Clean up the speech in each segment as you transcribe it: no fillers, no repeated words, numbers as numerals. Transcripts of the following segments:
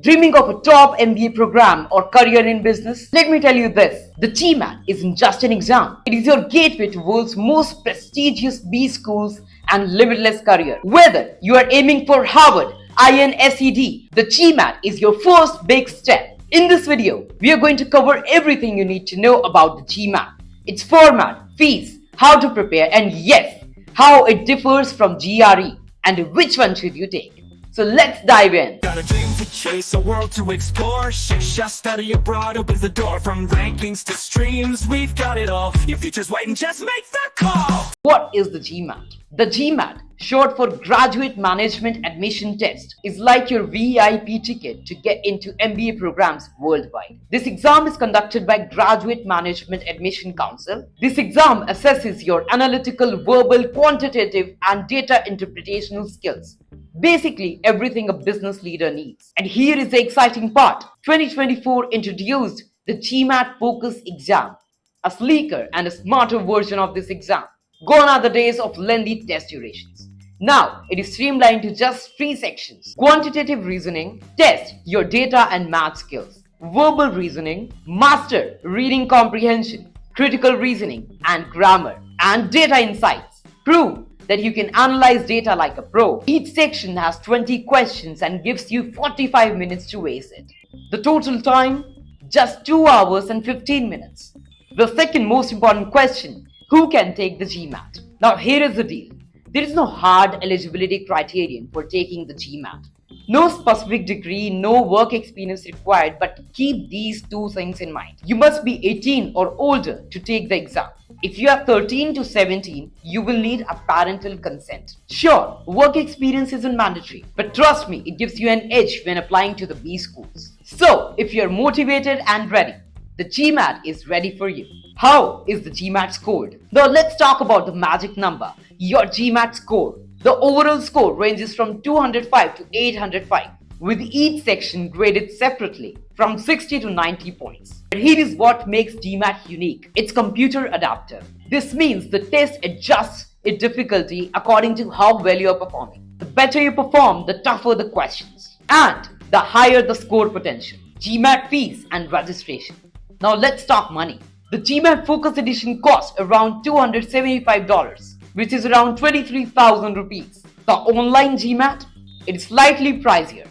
Dreaming of a top MBA program or career in business? Let me tell you this. The GMAT isn't just an exam. It is your gateway to world's most prestigious B schools and limitless career. Whether you are aiming for Harvard, INSED, the GMAT is your first big step. In this video, we are going to cover everything you need to know about the GMAT, its format, fees, how to prepare, and yes, how it differs from GRE and which one should you take. So let's dive in. Got a dream to chase, a world to explore. Shiksha study abroad opens the door. From rankings to streams, we've got it all. Your future's waiting, just make the call. What is the GMAT? The GMAT, short for Graduate Management Admission Test, is like your VIP ticket to get into MBA programs worldwide. This exam is conducted by Graduate Management Admission Council. This exam assesses your analytical, verbal, quantitative, and data interpretational skills. Basically, everything a business leader needs. And here is the exciting part. 2024 introduced the GMAT Focus exam, a sleeker and a smarter version of this exam. Gone are the days of lengthy test durations. Now, it is streamlined to just 3 sections. Quantitative reasoning, test your data and math skills. Verbal reasoning, master reading comprehension. Critical reasoning and grammar. And data insights, prove that you can analyze data like a pro. Each section has 20 questions and gives you 45 minutes to ace it. The total time? Just 2 hours and 15 minutes. The second most important question, who can take the GMAT? Now here is the deal. There is no hard eligibility criterion for taking the GMAT. No specific degree, no work experience required, but keep these 2 things in mind. You must be 18 or older to take the exam. If you are 13 to 17, you will need a parental consent. Sure, work experience isn't mandatory, but trust me, it gives you an edge when applying to the B schools. So, if you are motivated and ready, the GMAT is ready for you. How is the GMAT scored? Now let's talk about the magic number, your GMAT score. The overall score ranges from 205 to 805, with each section graded separately from 60 to 90 points. But here is what makes GMAT unique. It's computer adaptive. This means the test adjusts its difficulty according to how well you are performing. The better you perform, the tougher the questions, and the higher the score potential. GMAT fees and registration. Now let's talk money. The GMAT Focus Edition costs around $275, which is around 23,000 rupees. The online GMAT, it is slightly pricier,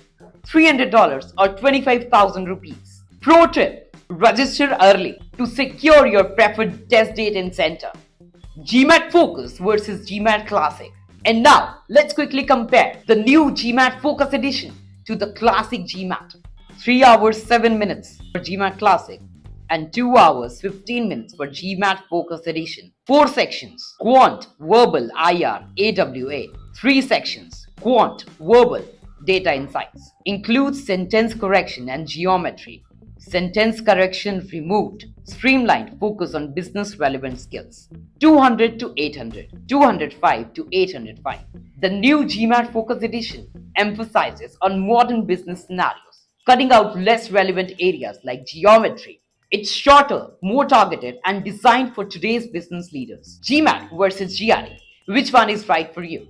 $300 or 25,000 rupees. Pro tip, register early to secure your preferred test date and center. GMAT Focus versus GMAT Classic. And now, let's quickly compare the new GMAT Focus Edition to the classic GMAT. 3 hours 7 minutes for GMAT Classic and 2 hours 15 minutes for GMAT Focus Edition. 4 sections, Quant, Verbal, IR, AWA. 3 sections, Quant, Verbal, Data Insights. Includes sentence correction and geometry. Sentence correction removed. Streamlined focus on business relevant skills. 200 to 800, 205 to 805. The new GMAT Focus Edition emphasizes on modern business scenarios, cutting out less relevant areas like geometry. It's shorter, more targeted, and designed for today's business leaders. GMAT versus GRE. Which one is right for you?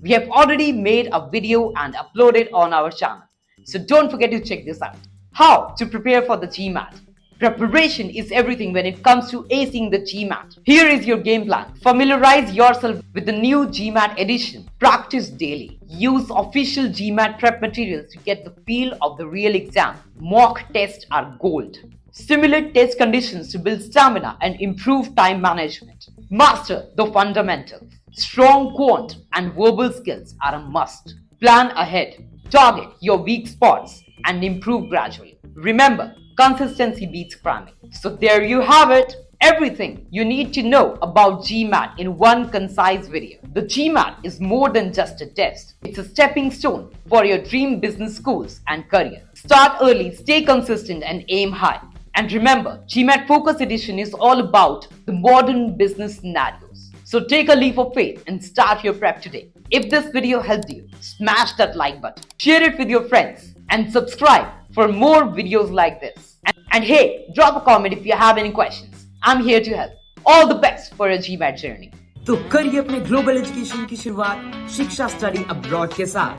We have already made a video and uploaded on our channel, so don't forget to check this out. How to prepare for the GMAT? Preparation is everything when it comes to acing the GMAT. Here is your game plan. Familiarize yourself with the new GMAT edition. Practice daily. Use official GMAT prep materials to get the feel of the real exam. Mock tests are gold. Simulate test conditions to build stamina and improve time management. Master the fundamentals. Strong quant and verbal skills are a must. Plan ahead. Target your weak spots and improve gradually. Remember, consistency beats cramming. So there you have it. Everything you need to know about GMAT in one concise video. The GMAT is more than just a test. It's a stepping stone for your dream business schools and career. Start early, stay consistent, and aim high. And remember, GMAT Focus Edition is all about the modern business scenarios. So take a leap of faith and start your prep today. If this video helped you, smash that like button, share it with your friends, and subscribe for more videos like this. And hey, drop a comment if you have any questions. I'm here to help. All the best for your GMAT journey. तो करिए अपने global education की शुरुआत शिक्षा study abroad के साथ।